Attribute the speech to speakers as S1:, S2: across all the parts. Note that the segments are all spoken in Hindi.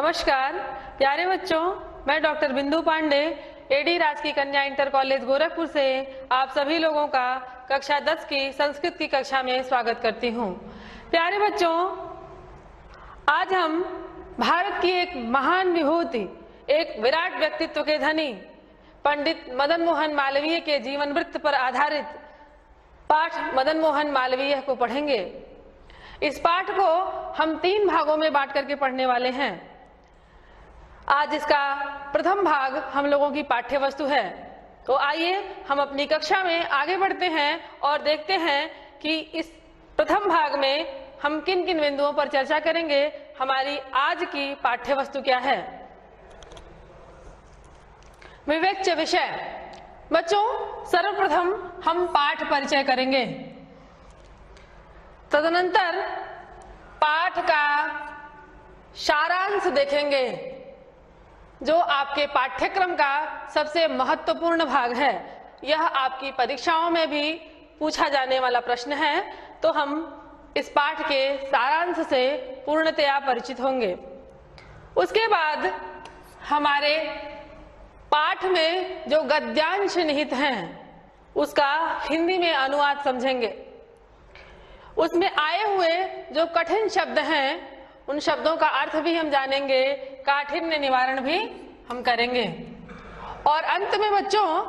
S1: नमस्कार प्यारे बच्चों, मैं डॉक्टर बिंदु पांडे एडी राजकीय कन्या इंटर कॉलेज गोरखपुर से आप सभी लोगों का कक्षा 10 की संस्कृत की कक्षा में स्वागत करती हूँ। प्यारे बच्चों, आज हम भारत की एक महान विभूति, एक विराट व्यक्तित्व के धनी पंडित मदन मोहन मालवीय के जीवन वृत्त पर आधारित पाठ मदन मोहन मालवीय को पढ़ेंगे। इस पाठ को हम 3 भागों में बांट करके पढ़ने वाले हैं। आज इसका प्रथम भाग हम लोगों की पाठ्य वस्तु है। तो आइए हम अपनी कक्षा में आगे बढ़ते हैं और देखते हैं कि इस प्रथम भाग में हम किन किन बिंदुओं पर चर्चा करेंगे। हमारी आज की पाठ्य वस्तु क्या है? विवेच्य विषय। बच्चों, सर्वप्रथम हम पाठ परिचय करेंगे, तदनंतर पाठ का सारांश देखेंगे, जो आपके पाठ्यक्रम का सबसे महत्वपूर्ण भाग है। यह आपकी परीक्षाओं में भी पूछा जाने वाला प्रश्न है। तो हम इस पाठ के सारांश से पूर्णतया परिचित होंगे। उसके बाद हमारे पाठ में जो गद्यांश निहित हैं उसका हिंदी में अनुवाद समझेंगे। उसमें आए हुए जो कठिन शब्द हैं उन शब्दों का अर्थ भी हम जानेंगे, काठिन्य निवारण भी हम करेंगे। और अंत में बच्चों,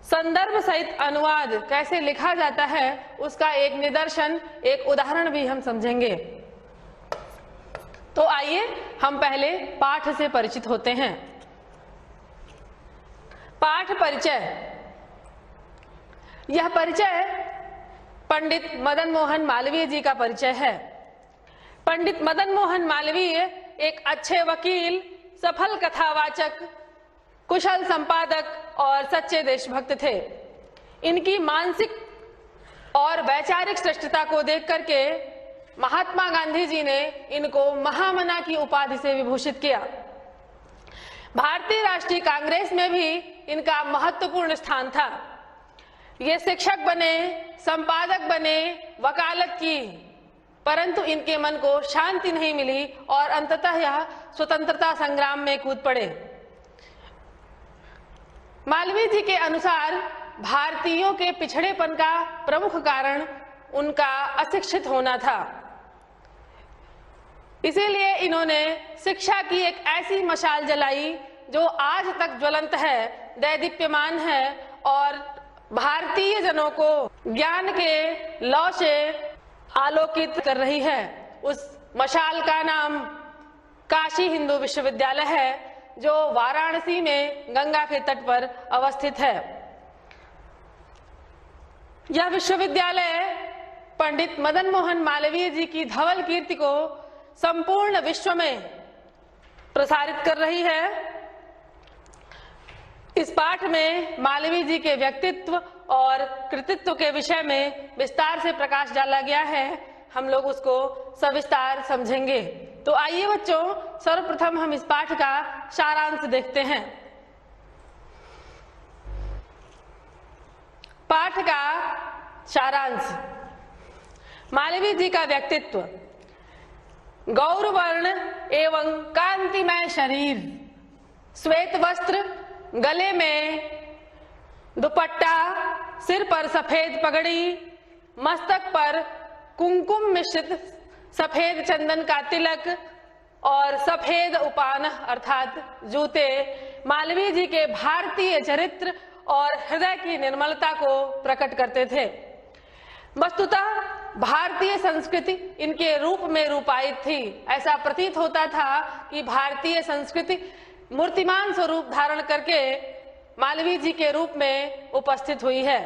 S1: संदर्भ सहित अनुवाद कैसे लिखा जाता है उसका एक निदर्शन, एक उदाहरण भी हम समझेंगे। तो आइए हम पहले पाठ से परिचित होते हैं। पाठ परिचय। यह परिचय पंडित मदन मोहन मालवीय जी का परिचय है। पंडित मदन मोहन मालवीय एक अच्छे वकील, सफल कथावाचक, कुशल संपादक और सच्चे देशभक्त थे। इनकी मानसिक और वैचारिक श्रेष्ठता को देख करके महात्मा गांधी जी ने इनको महामना की उपाधि से विभूषित किया। भारतीय राष्ट्रीय कांग्रेस में भी इनका महत्वपूर्ण स्थान था। ये शिक्षक बने, संपादक बने, वकालत की, परंतु इनके मन को शांति नहीं मिली और अंततः यह स्वतंत्रता संग्राम में कूद पड़े। मालवीय जी के अनुसार भारतीयों के पिछड़ेपन का प्रमुख कारण उनका अशिक्षित होना था। इसीलिए इन्होंने शिक्षा की एक ऐसी मशाल जलाई जो आज तक ज्वलंत है, दैदीप्यमान है और भारतीय जनों को ज्ञान के लौ से आलोकित कर रही है। उस मशाल का नाम काशी हिंदू विश्वविद्यालय है, जो वाराणसी में गंगा के तट पर अवस्थित है। यह विश्वविद्यालय पंडित मदन मोहन मालवीय जी की धवल कीर्ति को संपूर्ण विश्व में प्रसारित कर रही है। इस पाठ में मालवीय जी के व्यक्तित्व और कृतित्व के विषय में विस्तार से प्रकाश डाला गया है। हम लोग उसको सविस्तार समझेंगे। तो आइए बच्चों, सर्वप्रथम हम इस पाठ का सारांश देखते हैं। पाठ का सारांश। मालवीय जी का व्यक्तित्व। गौरवर्ण एवं कांतिमय शरीर, श्वेत वस्त्र, गले में दुपट्टा, सिर पर सफेद पगड़ी, मस्तक पर कुमकुम मिश्रित सफेद चंदन का तिलक और सफेद उपान अर्थात जूते मालवीय जी के भारतीय चरित्र और हृदय की निर्मलता को प्रकट करते थे। वस्तुतः भारतीय संस्कृति इनके रूप में रूपायित थी। ऐसा प्रतीत होता था कि भारतीय संस्कृति मूर्तिमान स्वरूप धारण करके मालवीय जी के रूप में उपस्थित हुई है।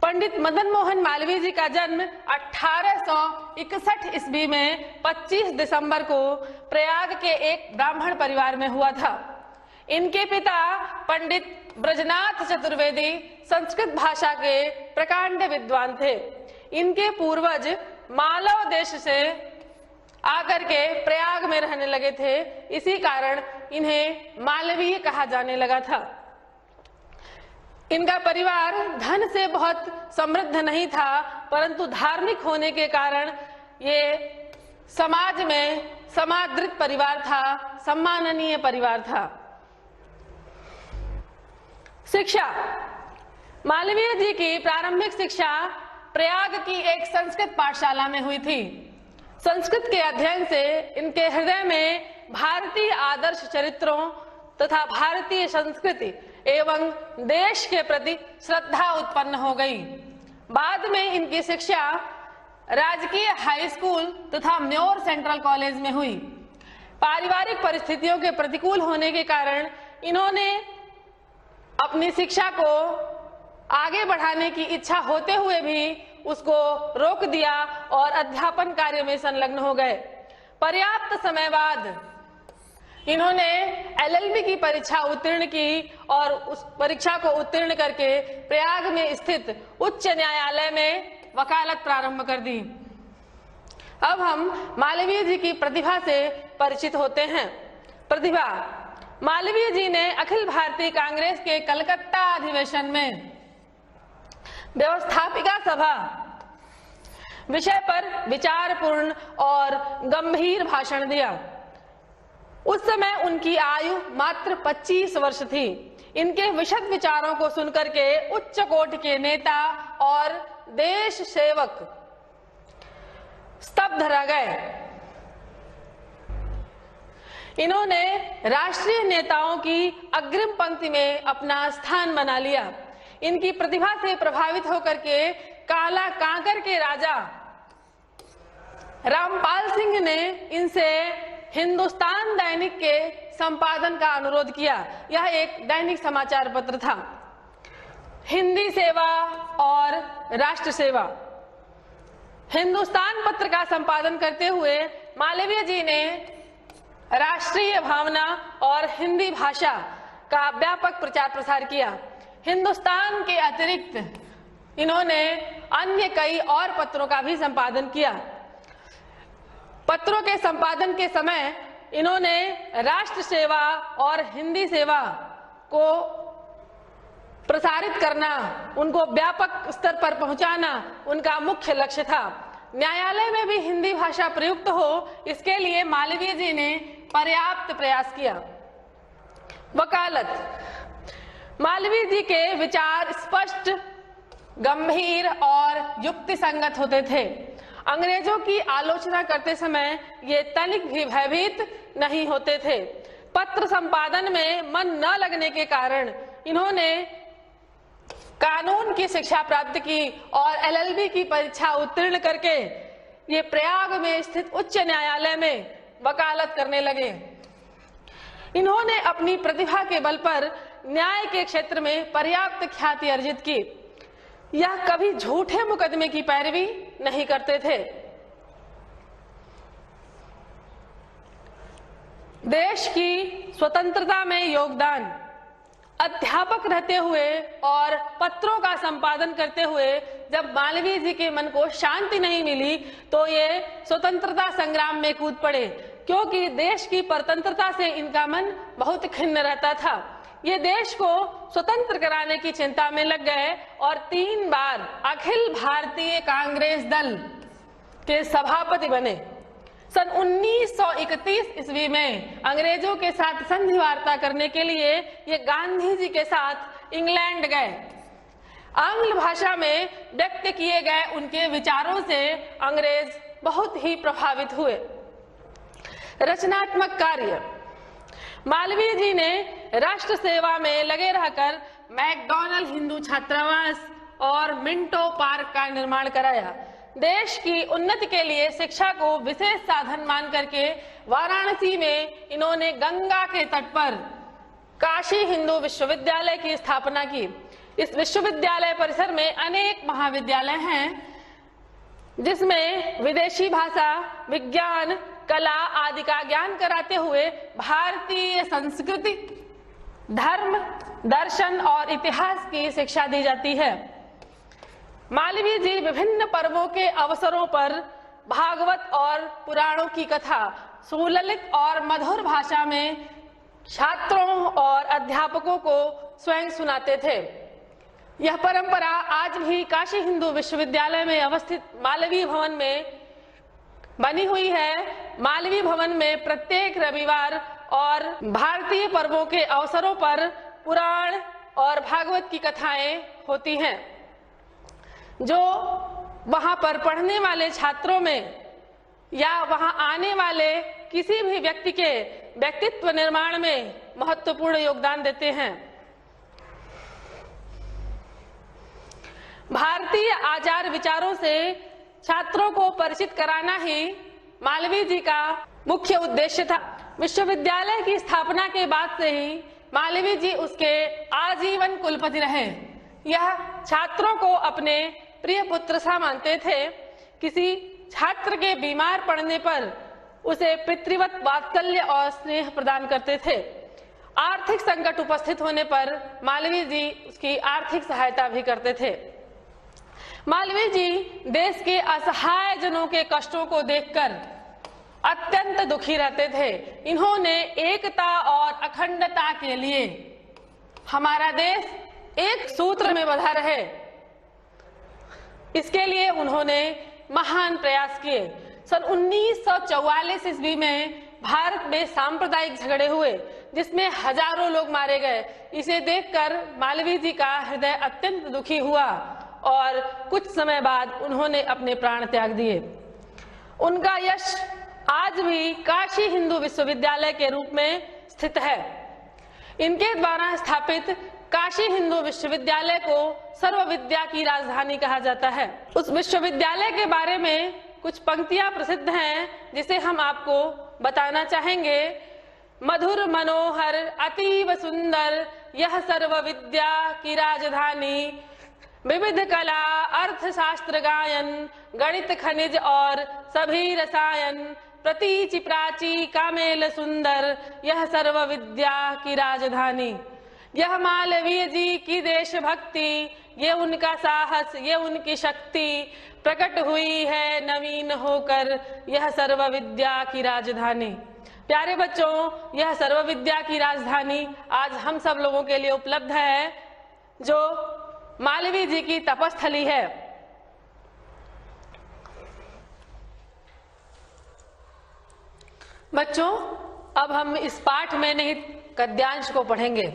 S1: पंडित मदन मोहन मालवीय जी का जन्म 1861 ईस्वी में 25 दिसंबर को प्रयाग के एक ब्राह्मण परिवार में हुआ था। इनके पिता पंडित ब्रजनाथ चतुर्वेदी संस्कृत भाषा के प्रकांड विद्वान थे। इनके पूर्वज मालव देश से आकर के प्रयाग में रहने लगे थे, इसी कारण इन्हें मालवीय कहा जाने लगा था। इनका परिवार धन से बहुत समृद्ध नहीं था, परंतु धार्मिक होने के कारण ये समाज में समादृत परिवार था, सम्माननीय परिवार था। शिक्षा। मालवीय जी की प्रारंभिक शिक्षा प्रयाग की एक संस्कृत पाठशाला में हुई थी। संस्कृत के अध्ययन से इनके हृदय में भारतीय आदर्श चरित्रों तथा भारतीय संस्कृति एवं देश के प्रति श्रद्धा उत्पन्न हो गई। बाद में इनकी शिक्षा राजकीय हाई स्कूल तथा म्योर सेंट्रल कॉलेज में हुई। पारिवारिक परिस्थितियों के प्रतिकूल होने के कारण इन्होंने अपनी शिक्षा को आगे बढ़ाने की इच्छा होते हुए भी उसको रोक दिया और अध्यापन कार्य में संलग्न हो गए। पर्याप्त समय बाद इन्होंने LLB की परीक्षा उत्तीर्ण की और उस परीक्षा को उत्तीर्ण करके प्रयाग में स्थित उच्च न्यायालय में वकालत प्रारंभ कर दी। अब हम मालवीय जी की प्रतिभा से परिचित होते हैं। प्रतिभा। मालवीय जी ने अखिल भारतीय कांग्रेस के कलकत्ता अधिवेशन में व्यवस्थापिका सभा विषय पर विचारपूर्ण और गंभीर भाषण दिया। उस समय उनकी आयु मात्र 25 वर्ष थी। इनके विशद विचारों को सुनकर के उच्च कोटि के नेता और देश सेवक स्तब्ध रह गए। इन्होंने राष्ट्रीय नेताओं की अग्रिम पंक्ति में अपना स्थान बना लिया। इनकी प्रतिभा से प्रभावित होकर के काला कांकर के राजा रामपाल सिंह ने इनसे हिंदुस्तान दैनिक के संपादन का अनुरोध किया। यह एक दैनिक समाचार पत्र था। हिंदी सेवा और राष्ट्र सेवा। हिंदुस्तान पत्र का संपादन करते हुए मालवीय जी ने राष्ट्रीय भावना और हिंदी भाषा का व्यापक प्रचार प्रसार किया। हिंदुस्तान के अतिरिक्त इन्होंने अन्य कई और पत्रों का भी संपादन किया। पत्रों के संपादन के समय इन्होंने राष्ट्र सेवा और हिंदी सेवा को प्रसारित करना, उनको व्यापक स्तर पर पहुंचाना उनका मुख्य लक्ष्य था। न्यायालय में भी हिंदी भाषा प्रयुक्त हो, इसके लिए मालवीय जी ने पर्याप्त प्रयास किया। वकालत। मालवीय जी के विचार स्पष्ट, गंभीर और युक्ति संगत होते थे। अंग्रेजों की आलोचना करते समय ये तनिक भी भयभीत नहीं होते थे। पत्र संपादन में मन न लगने के कारण इन्होंने कानून की शिक्षा प्राप्त की और LLB की परीक्षा उत्तीर्ण करके ये प्रयाग में स्थित उच्च न्यायालय में वकालत करने लगे। इन्होंने अपनी प्रतिभा के बल पर न्याय के क्षेत्र में पर्याप्त ख्याति अर्जित की। यह कभी झूठे मुकदमे की पैरवी नहीं करते थे। देश की स्वतंत्रता में योगदान। अध्यापक रहते हुए और पत्रों का संपादन करते हुए जब मालवीय जी के मन को शांति नहीं मिली तो ये स्वतंत्रता संग्राम में कूद पड़े, क्योंकि देश की परतंत्रता से इनका मन बहुत खिन्न रहता था। ये देश को स्वतंत्र कराने की चिंता में लग गए और 3 बार अखिल भारतीय कांग्रेस दल के सभापति बने। सन 1931 ईस्वी में अंग्रेजों के साथ संधि वार्ता करने के लिए ये गांधी जी के साथ इंग्लैंड गए। आंग्ल भाषा में व्यक्त किए गए उनके विचारों से अंग्रेज बहुत ही प्रभावित हुए। रचनात्मक कार्य। मालवीय जी ने राष्ट्र सेवा में लगे रहकर मैकडॉनल्ड हिंदू छात्रावास और मिंटो पार्क का निर्माण कराया। देश की उन्नति के लिए शिक्षा को विशेष साधन मान करके वाराणसी में इन्होंने गंगा के तट पर काशी हिंदू विश्वविद्यालय की स्थापना की। इस विश्वविद्यालय परिसर में अनेक महाविद्यालय हैं, जिसमें विदेशी भाषा, विज्ञान, कला आदि का ज्ञान कराते हुए भारतीय संस्कृति, धर्म, दर्शन और इतिहास की शिक्षा दी जाती है। मालवीय जी विभिन्न पर्वों के अवसरों पर भागवत और पुराणों की कथा सुललित और मधुर भाषा में छात्रों और अध्यापकों को स्वयं सुनाते थे। यह परंपरा आज भी काशी हिंदू विश्वविद्यालय में अवस्थित मालवीय भवन में बनी हुई है। मालवीय भवन में प्रत्येक रविवार और भारतीय पर्वों के अवसरों पर पुराण और भागवत की कथाएं होती हैं, जो वहां पर पढ़ने वाले छात्रों में या वहां आने वाले किसी भी व्यक्ति के व्यक्तित्व निर्माण में महत्वपूर्ण योगदान देते हैं। भारतीय आचार विचारों से छात्रों को परिचित कराना ही मालवीय जी का मुख्य उद्देश्य था। विश्वविद्यालय की स्थापना के बाद से ही मालवीय जी उसके आजीवन कुलपति रहे। यह छात्रों को अपने प्रिय पुत्र सा मानते थे। किसी छात्र के बीमार पड़ने पर उसे पितृवत वात्सल्य और स्नेह प्रदान करते थे। आर्थिक संकट उपस्थित होने पर मालवीय जी उसकी आर्थिक सहायता भी करते थे। मालवीय जी देश के असहाय जनों के कष्टों को देखकर अत्यंत दुखी रहते थे। इन्होंने एकता और अखंडता के लिए हमारा देश एक सूत्र में बंधा रहे, इसके लिए उन्होंने महान प्रयास किए। सन 1944 ईस्वी में भारत में सांप्रदायिक झगड़े हुए, जिसमें हजारों लोग मारे गए। इसे देखकर मालवीय जी का हृदय अत्यंत दुखी हुआ और कुछ समय बाद उन्होंने अपने प्राण त्याग दिए। उनका यश आज भी काशी हिंदू विश्वविद्यालय के रूप में स्थित है। इनके द्वारा स्थापित काशी हिंदू विश्वविद्यालय को सर्व विद्या की राजधानी कहा जाता है। उस विश्वविद्यालय के बारे में कुछ पंक्तियां प्रसिद्ध हैं, जिसे हम आपको बताना चाहेंगे। मधुर मनोहर अतीव सुंदर यह सर्व विद्या की राजधानी, विविध कला अर्थशास्त्र गायन गणित खनिज और सभी रसायन, प्रतीचि प्राची कामेल सुंदर यह सर्व विद्या की राजधानी। यह मालवीय जी की देशभक्ति, ये उनका साहस, ये उनकी शक्ति प्रकट हुई है नवीन होकर यह सर्व विद्या की राजधानी। प्यारे बच्चों, यह सर्व विद्या की राजधानी आज हम सब लोगों के लिए उपलब्ध है, जो मालवीय जी की तपस्थली है। बच्चों, अब हम इस पाठ में निहित गद्यांश को पढ़ेंगे।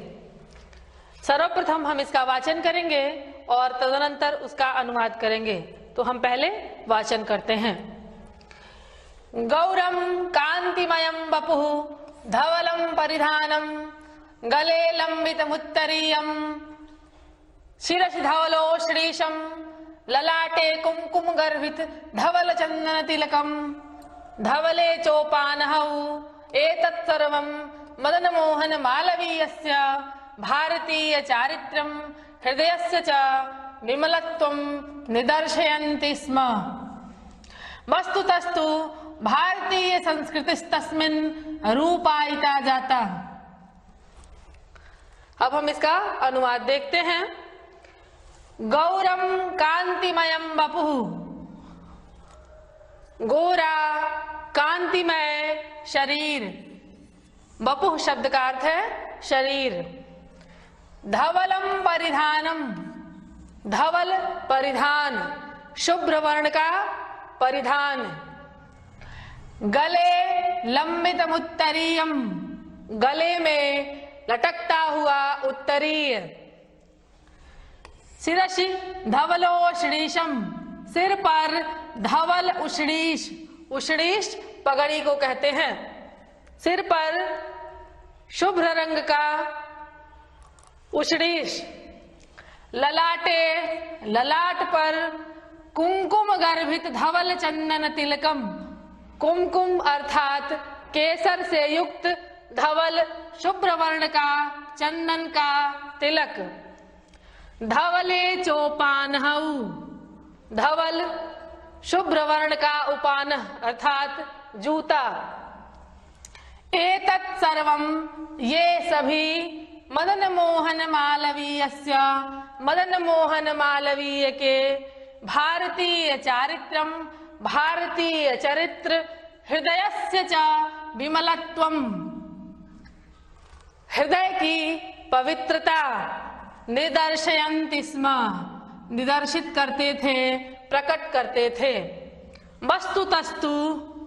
S1: सर्वप्रथम हम इसका वाचन करेंगे और तदनंतर उसका अनुवाद करेंगे। तो हम पहले वाचन करते हैं। गौरम कांतिमयम वपुः धवलम परिधानम गले लंबितमुत्तरीयम शिरसि धवलो श्रीशम ललाटे कुमकुम गर्भित धवल चंदन तिलकम धवले चोपानहौ एतत् सर्वं मदन मोहन मालवीयस्य भारतीय चारित्र्यं हृदयस्य च विमलत्वं निदर्शयन्ति स्म। वस्तुतस्तु भारतीय संस्कृतिस्तस्मिन् रूपायिता जाता। अब हम इसका अनुवाद देखते हैं। गौरम कांतिमयम वपुः, गोरा कांतिमय शरीर, वपुः शब्द का अर्थ है शरीर। धवलम परिधानम, धवल परिधान, शुभ्र वर्ण का परिधान। गले लंबितम उत्तरीयम, गले में लटकता हुआ उत्तरीय। शिरसि धवलो श्रीशम, सिर पर धवल उषणीश, उषणीश पगड़ी को कहते हैं। सिर पर शुभ्र रंग का उषणीश। ललाटे, ललाट पर कुमकुम गर्भित धवल चंदन तिलकम, कुमकुम अर्थात केसर से युक्त धवल शुभ्र वर्ण का चंदन का तिलक। धवले चोपानहौ, धवल शुभ्र वर्ण का उपानह अर्थात जूता। एतत् सर्वम, ये सभी मदन मोहन मालवीयस्य, मदन मोहन मालवीय के भारतीय चारित्रम, भारतीय चरित्र, हृदयस्य च विमलत्वम, हृदय की पवित्रता, निदर्शयन्ति स्म, निदर्शित करते थे, प्रकट करते थे।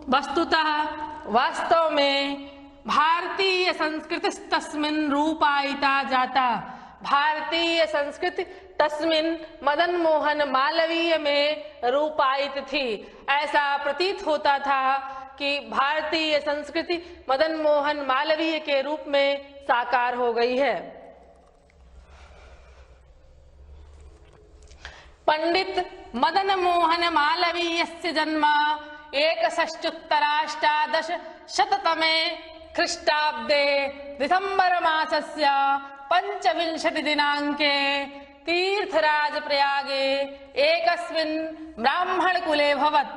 S1: वस्तुतः वास्तव में भारतीय संस्कृति तस्मिन् रूपायिता जाता। भारतीय संस्कृति तस्मिन् मदन मोहन मालवीय में रूपायित थी। ऐसा प्रतीत होता था कि भारतीय संस्कृति मदन मोहन मालवीय के रूप में साकार हो गई है। पंडित मदन मोहन मालवीयस्य जन्म 1618 ख्रीष्टाब्दे दिसंबर मासस्य 25 दिनांके तीर्थराज प्रयागे एकस्मिन् ब्राह्मण कुले भवत्।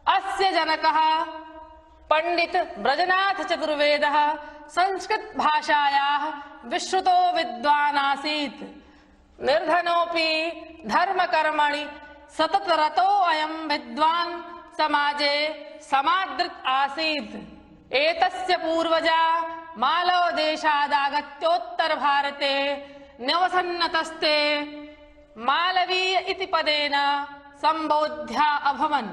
S1: अस्य जनकः पंडित ब्रजनाथ चतुर्वेदः संस्कृत भाषायाः विश्रुतो विद्वान् आसीत्। निर्धनोऽपि धर्मकर्मणि सततरतो अयं विद्वान् समाजे समादृत् आसीत्। एतस्य पूर्वजा मालव देशादागत्योत्तर भारते न्यवसन्नतस्ते मालवीय इति पदेन संबोध्या अभवन्।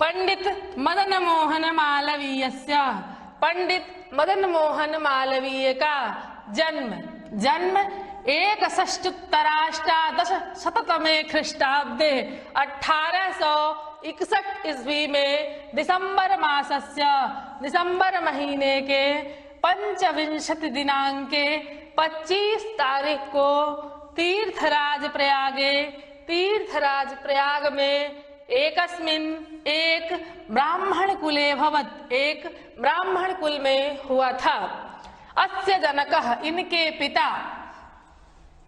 S1: पंडित मदन मोहन मालवीयस्य पंडित मदन मोहन मालवीय का जन्म 1618 ख्रीष्टाब्दे 1861 ईस्वी में दिसंबर मासस्य दिसंबर महीने के 25 दिनांके 25 तारीख को तीर्थराज प्रयाग में एकस्मिन् एक ब्राह्मण कुले भवत्। एक ब्राह्मण कुल में हुआ था। अस्य जनकः इनके पिता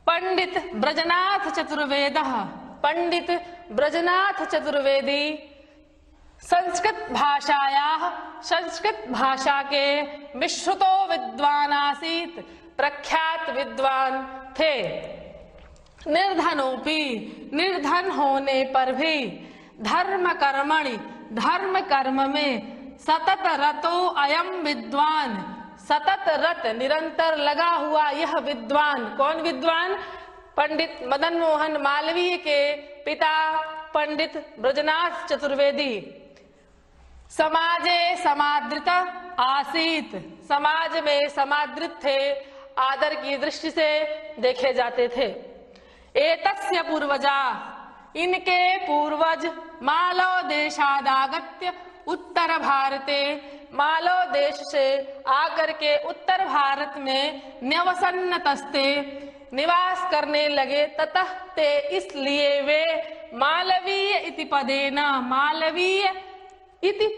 S1: पंडित ब्रजनाथ चतुर्वेदः पंडित ब्रजनाथ चतुर्वेदी संस्कृत भाषा के विश्रुतो विद्वान् आसीत्। प्रख्यात विद्वान थे। निर्धन होने पर भी धर्म कर्म में सतत रतो अयम विद्वान। सतत रत निरंतर लगा हुआ यह विद्वान। कौन विद्वान? पंडित मदन मोहन मालवीय के पिता पंडित ब्रजनाथ चतुर्वेदी। समाजे समादृत आसीत। समाज में समादृत थे, आदर की दृष्टि से देखे जाते थे। एतस्य पूर्वजा इनके पूर्वज मालव देशादागत्य उत्तर भारते मालव देश से आकर के उत्तर भारत में न्यवसन्नतस्ते निवास करने लगे। ततः ते इसलिए वे मालवीय इति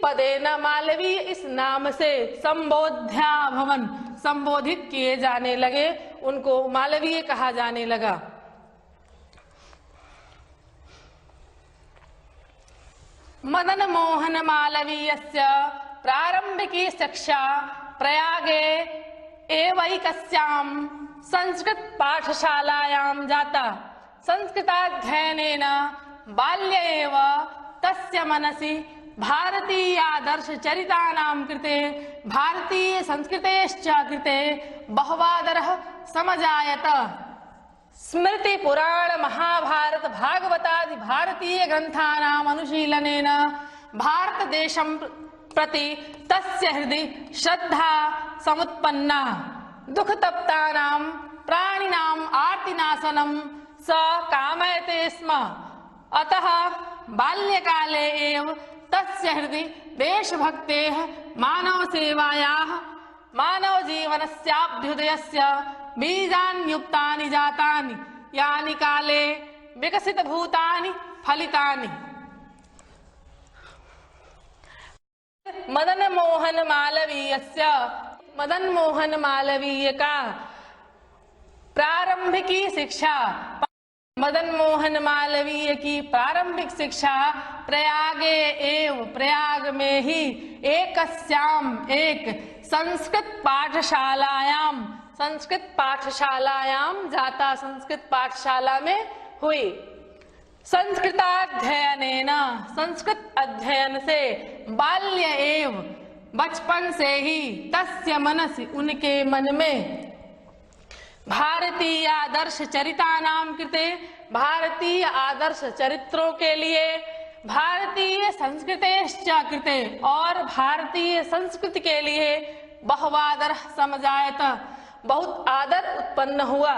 S1: पदेन मालवीय इस नाम से संबोध्या भवन संबोधित किए जाने लगे। उनको मालवीय कहा जाने लगा। मदन मोहन मालवीयस्य प्रारंभिकी शिक्षा प्रयागे एवैकस्यां संस्कृत पाठशालायां जाता। संस्कृताध्ययनेन बाल्य एव तस्य मनसि भारतीयादर्शचरितानां कृते भारतीय संस्कृतेश्च कृते बहवादरः समजायत। स्मृति पुराण महाभारत भागवतादि भारतीय ग्रंथानाम् अनुशीलनेन भारत देशं प्रति तस्य हृदि श्रद्धा समुत्पन्ना। दुःखतप्तानां प्राणिनाम् आर्तिनाशनं स कामयते स्म। अतः बाल्यकाले एव तस्य हृदि देशभक्तेः मानवसेवायाः मानवजीवनस्याभ्युदयस्य बीजान्युक्तानि जातानि यानि काले विकसितभूतानि फलितानि। मदन मोहन मालवीय का प्रारंभिकी शिक्षा मदन मोहन मालवीय की प्रारंभिक शिक्षा प्रयाग में ही एक संस्कृत पाठशालायां जाता संस्कृत पाठशाला में हुई। संस्कृताध्ययनेन संस्कृत अध्ययन से बाल्य एव बचपन से ही तस्य मनसि उनके मन में भारतीय आदर्श चरितानां कृते, भारतीय आदर्श चरित्रों के लिए, भारतीय संस्कृतेश्च कृते, और भारतीय संस्कृति के लिए बहुवादर समजायत, बहुत आदर उत्पन्न हुआ।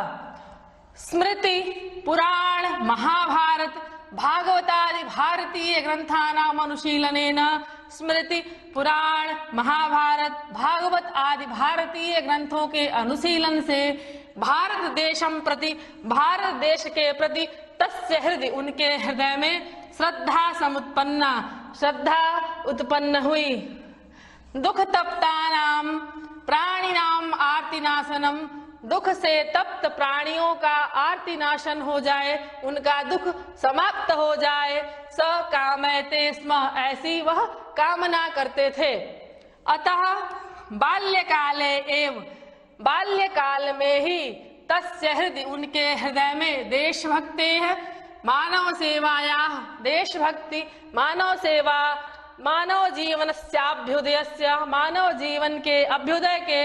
S1: स्मृति पुराण महाभारत भागवतादि भारतीय ग्रंथानाम अनुशीलनेन, स्मृति पुराण महाभारत भागवत आदि भारतीय ग्रंथों के अनुशीलन से भारत देशम प्रति, भारत देश के प्रति, तस्य हृदय उनके हृदय में श्रद्धा समुत्पन्ना, श्रद्धा उत्पन्न हुई। दुख तप्तानाम प्राणिनाम आर्तिनाशनम, दुख से तप्त प्राणियों का आर्तिनाशन हो जाए, उनका दुख समाप्त हो जाए। स कामयते स्म, ऐसी वह कामना करते थे। अतः बाल्यकाले एव, बाल्यकाल में ही, तस्य हृदय उनके हृदय में, देशभक्ति है, मानव सेवाया, देशभक्ति मानव सेवा, मानव जीवनस्याभ्युदयस्य, मानव जीवन के अभ्युदय के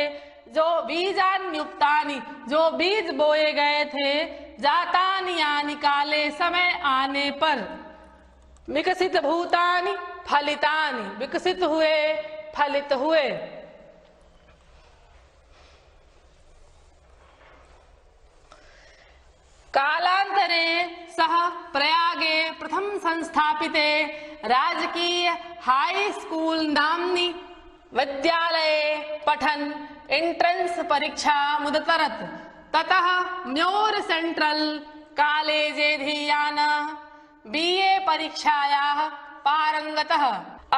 S1: जो बीजान्युक्तानि, जो बीज बोए गए थे, जातानि यानि काले, समय आने पर, विकसित भूतानि फलितानि, विकसित हुए, फलित हुए। कालांतरे सह प्रयागे प्रथम संस्थापिते राजकीय हाई स्कूल नाम्नि विद्यालये पठन एंट्रेंस परीक्षा मुदतरत, ततः म्योर सेंट्रल कॉलेजे धीयान बीए परीक्षायाः पारंगतः।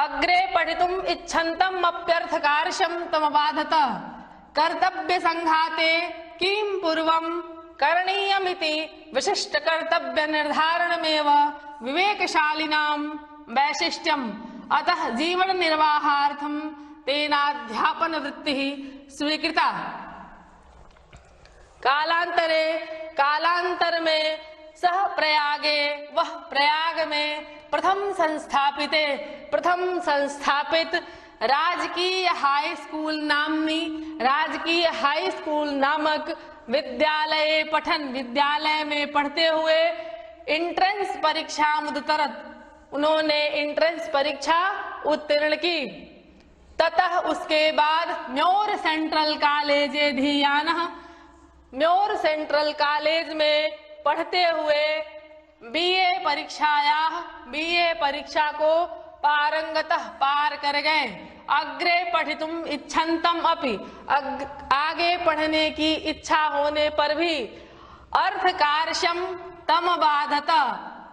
S1: अग्रे पठितुम् इच्छन्तम् अप्यर्थकार्षं तमबाधत। कर्तव्य संघाते किं पूर्वं करणीयमिति विशिष्ट कर्तव्य निर्धारणमेव विवेकशालिनां वैशिष्ट्यम्। अतः जीवन निर्वाहार्थं तेनाध्यापन वृत्तिः स्वीकृता। कालांतरे, कालांतर में, सह प्रयागे, वह प्रयाग में, प्रथम संस्थापिते, प्रथम संस्थापित, राजकीय हाई स्कूल नामनी, राजकीय हाई स्कूल नामक विद्यालय पठन, विद्यालय में पढ़ते हुए, एंट्रेंस परीक्षा मुदतरत, उन्होंने एंट्रेंस परीक्षा उत्तीर्ण की। ततः उसके बाद म्योर सेंट्रल कॉलेज धीयान, म्योर सेंट्रल कॉलेज में पढ़ते हुए बीए परीक्षाया, बीए परीक्षा को पारंगतः, पार कर गए। अग्रे पठितुम इच्छन्तम अपि, आगे पढ़ने की इच्छा होने पर भी, अर्थकार्षम तम बाधत,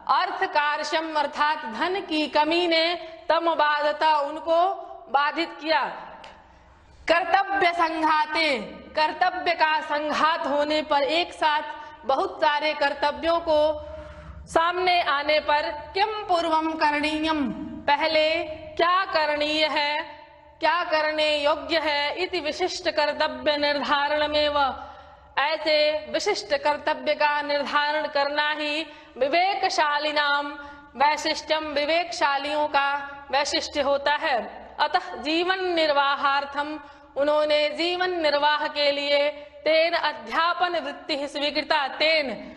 S1: अर्थकार्षम अर्थात धन की कमी ने, तम बाधत उनको बाधित किया। कर्तव्य संघाते, कर्तव्य का संघात होने पर, एक साथ बहुत सारे कर्तव्यों को सामने आने पर, किम पूर्वम करणीयम, पहले क्या करणीय है, क्या करने योग्य है, इति विशिष्ट कर्तव्य निर्धारण में, ऐसे विशिष्ट कर्तव्य का निर्धारण करना ही विवेकशालिनाम वैशिष्ट्यम, विवेकशालियों का वैशिष्ट्य होता है। अतः जीवन निर्वाहार्थम, उन्होंने जीवन निर्वाह के लिए, तेन अध्यापन वृत्ति स्वीकृता, तेन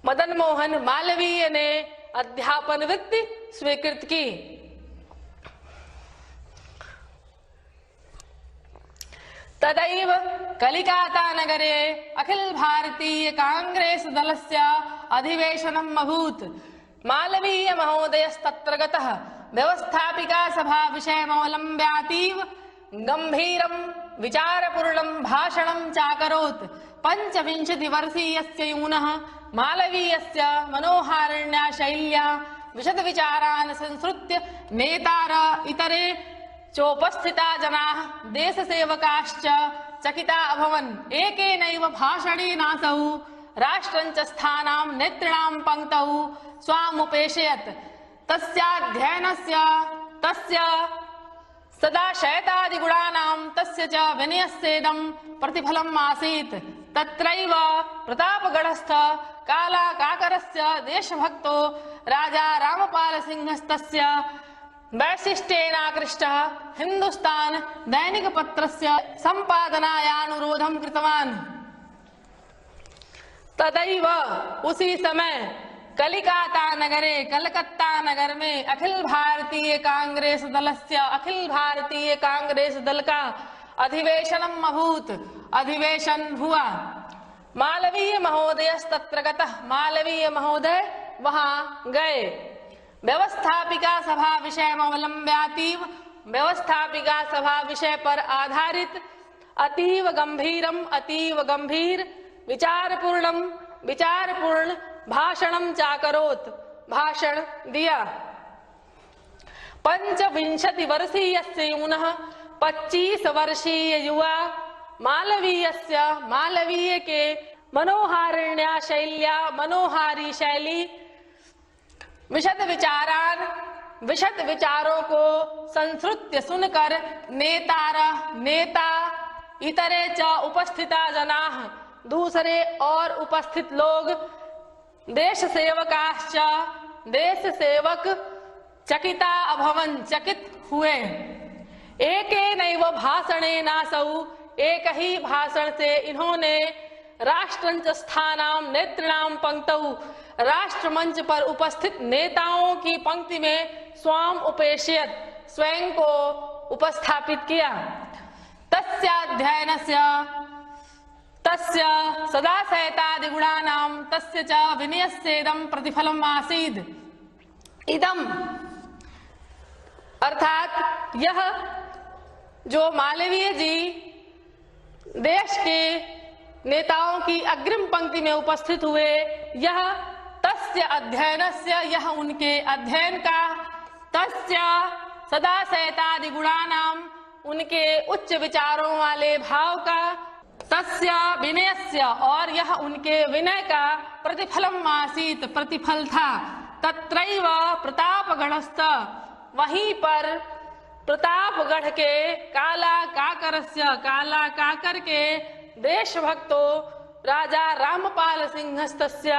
S1: मदन मोहन मालवीय ने अध्यापन वृत्ति स्वीकृत की। तदैव कलिकाता नगरे अखिल भारतीय कांग्रेस दलस्य अधिवेशनम् अभूत्। मालवीय महोदयस्तत्र गतः व्यवस्थापिका सभा विषयमवलम्ब्यातीव गंभीरं विचारपूर्णं भाषणं चाकरोत्। 25 वर्षीयस्य यूनः मालवीयस्य मनोहारिण्या शैल्या विशद विचारान् संसृत्य नेतार इतरे चोपस्थिता जनाः देशसेवकाश्च चकिता अभवन्। एकेनैव भाषणेनासौ राष्ट्रञ्च स्थानां नेतॄणां पङ्क्तौ स्वामुपेशयत्। तस्याध्ययनस्य तस्य सदाशयतादिगुणानां तस्य च विनयस्येदं प्रतिफलम् आसीत्। तत्रैव प्रतापगढ़स्थ कालाकाकरस्य देशभक्तो राजा रामपालसिंहस्तस्य वैशिष्ट्येनाकृष्टः हिन्दुस्तान दैनिक पत्रस्य संपादनायानुरोधं कृतवान्। तदैव उसी समय कलकत्ता नगर में अखिल भारतीय कांग्रेस दल का अधिवेशनम अभूत, अधिवेशन हुआ। मालवीय महोदयस्तत्र गतः, मालवीय महोदय वहां गए। व्यवस्थापिका सभा विषयमवलम्ब्यातीव, व्यवस्थापिका सभा विषय पर आधारित अतीव गंभीर विचारपूर्ण भाषणम चाकरोत, भाषण दिया। 25 वर्षीयस्य यूनः, 25 वर्षीय युवा मालवीय के मनोहारिण्या शैल्या, मनोहारी शैली विशद विचारों को संस्कृत्य सुनकर नेता इतरे च उपस्थिता जनाः, दूसरे और उपस्थित लोग देश सेवक चकिता अभवन, चकित हुए। एकेनैव भाषणेनासौ, एक ही भाषण से इन्होंने राष्ट्रंच स्थानां नेतॄणां पंक्तौ, राष्ट्रमंच पर उपस्थित नेताओं की पंक्ति में स्वाम उपेक्षयत्, स्वयं को उपस्थापित किया। तस्य सदाशयतादिगुणानां तस्य च विनयस्येदं प्रतिफलम् आसीत्। इदम अर्थात यह जो मालवीय जी देश के नेताओं की अग्रिम पंक्ति में उपस्थित हुए, यह तस्य अध्ययनस्य, यह उनके अध्ययन का, तस्य सदाशयतादि गुणानाम, उनके उच्च विचारों वाले भाव का, तस्य विनयस्य, और यह उनके विनय का प्रतिफलम आसीत, प्रतिफल था। तत्रैव प्रतापगढ़स्थ, वहीं पर प्रतापगढ़ के काला काकर के देशभक्तो राजा रामपाल सिंहस्तस्य,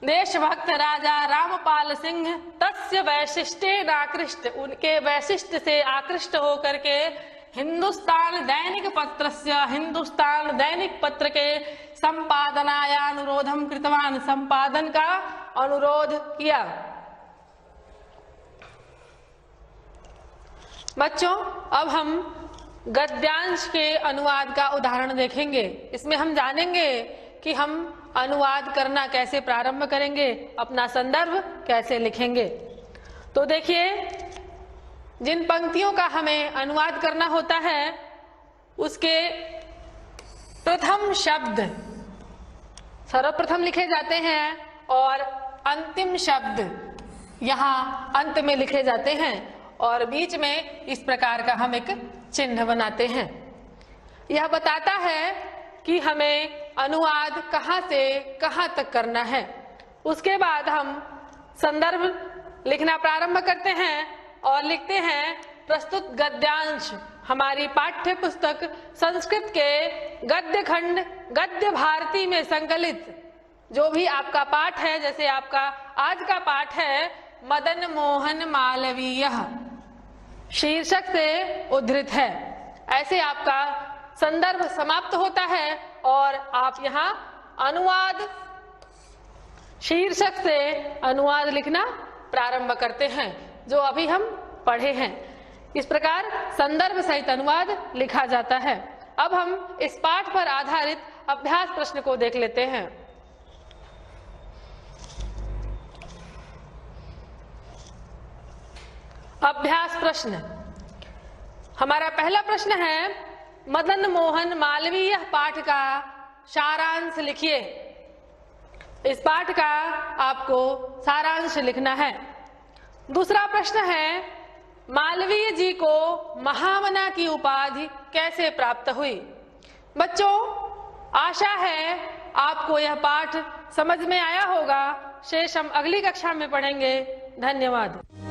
S1: देशभक्त राजा रामपाल सिंह तस्य वैशिष्ट्येन आकृष्ट, उनके वैशिष्ट्य से आकृष्ट होकर के हिंदुस्तान दैनिक पत्र के संपादनायानुरोधम कृतवान, संपादन का अनुरोध किया। बच्चों, अब हम गद्यांश के अनुवाद का उदाहरण देखेंगे। इसमें हम जानेंगे कि हम अनुवाद करना कैसे प्रारंभ करेंगे, अपना संदर्भ कैसे लिखेंगे। तो देखिए, जिन पंक्तियों का हमें अनुवाद करना होता है उसके प्रथम शब्द सर्वप्रथम लिखे जाते हैं और अंतिम शब्द यहाँ अंत में लिखे जाते हैं, और बीच में इस प्रकार का हम एक चिन्ह बनाते हैं। यह बताता है कि हमें अनुवाद कहाँ से कहाँ तक करना है। उसके बाद हम संदर्भ लिखना प्रारंभ करते हैं और लिखते हैं प्रस्तुत गद्यांश हमारी पाठ्य पुस्तक संस्कृत के गद्य खंड गद्य भारती में संकलित जो भी आपका पाठ है, जैसे आपका आज का पाठ है मदन मोहन मालवीय शीर्षक से उद्धृत है, ऐसे आपका संदर्भ समाप्त होता है और आप यहाँ अनुवाद शीर्षक से अनुवाद लिखना प्रारंभ करते हैं जो अभी हम पढ़े हैं। इस प्रकार संदर्भ सहित अनुवाद लिखा जाता है। अब हम इस पाठ पर आधारित अभ्यास प्रश्न को देख लेते हैं। अभ्यास प्रश्न, हमारा पहला प्रश्न है मदन मोहन मालवीय पाठ का सारांश लिखिए। इस पाठ का आपको सारांश लिखना है। दूसरा प्रश्न है मालवीय जी को महामना की उपाधि कैसे प्राप्त हुई। बच्चों, आशा है आपको यह पाठ समझ में आया होगा। शेष हम अगली कक्षा में पढ़ेंगे। धन्यवाद।